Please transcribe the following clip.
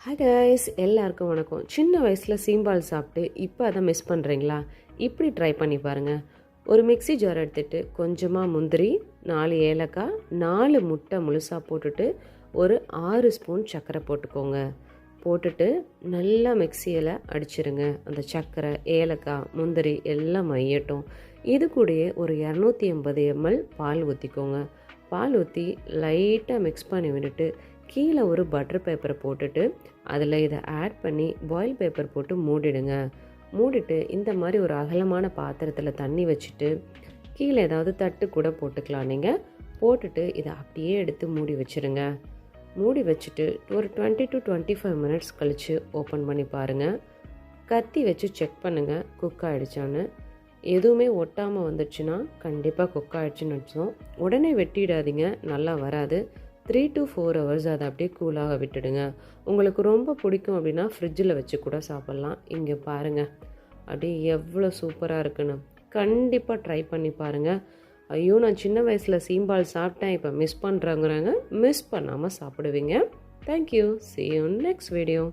Hi guys, எல்லாருக்கும் வணக்கம். சின்ன வயசில் சீம்பால் சாப்பிட்டு இப்போ அதை மிஸ் பண்ணுறீங்களா? இப்படி ட்ரை பண்ணி பாருங்கள். ஒரு மிக்ஸி ஜார் எடுத்துகிட்டு கொஞ்சமாக முந்திரி, 4 ஏலக்காய், 4 முட்டை முழுசாக போட்டுட்டு ஒரு 6 ஸ்பூன் சர்க்கரை போட்டுக்கோங்க. போட்டுட்டு நல்லா மிக்சியில் அடிச்சிருங்க. அந்த சர்க்கரை, ஏலக்காய், முந்திரி எல்லாம் மையட்டும். இது கூடயே ஒரு 280 ml பால் ஊற்றிக்கோங்க. பால் ஊற்றி லைட்டாக மிக்ஸ் பண்ணி விட்டுட்டு கீழே ஒரு பட்டர் பேப்பரை போட்டுட்டு அதில் இதை ஆட் பண்ணி பாயில் பேப்பர் போட்டு மூடிடுங்க. மூடிட்டு இந்த மாதிரி ஒரு அகலமான பாத்திரத்தில் தண்ணி வச்சுட்டு கீழே ஏதாவது தட்டு கூட போட்டுக்கலாம். நீங்கள் போட்டுட்டு இதை அப்படியே எடுத்து மூடி வச்சுருங்க. மூடி வச்சுட்டு ஒரு 20 to 25 மினிட்ஸ் கழித்து ஓப்பன் பண்ணி பாருங்கள். கத்தி வச்சு செக் பண்ணுங்கள் குக் ஆகிடுச்சான்னு. எதுவுமே ஒட்டாமல் வந்துடுச்சுன்னா கண்டிப்பாக குக் ஆகிடுச்சுன்னு வச்சோம். உடனே வெட்டிடாதீங்க, நல்லா வராது. 3 to 4 hours அதை அப்படியே கூலாக விட்டுடுங்க. உங்களுக்கு ரொம்ப பிடிக்கும் அப்படின்னா ஃப்ரிட்ஜில் வச்சு கூட சாப்பிட்லாம். இங்கே பாருங்கள் அப்படியே எவ்வளோ சூப்பராக இருக்குன்னு. கண்டிப்பாக ட்ரை பண்ணி பாருங்கள். ஐயோ, நான் சின்ன வயசில் சீம்பால் சாப்பிட்டேன், இப்போ மிஸ் பண்ணுறாங்கிறாங்க. மிஸ் பண்ணாமல் சாப்பிடுவீங்க. Thank you. See you in next video.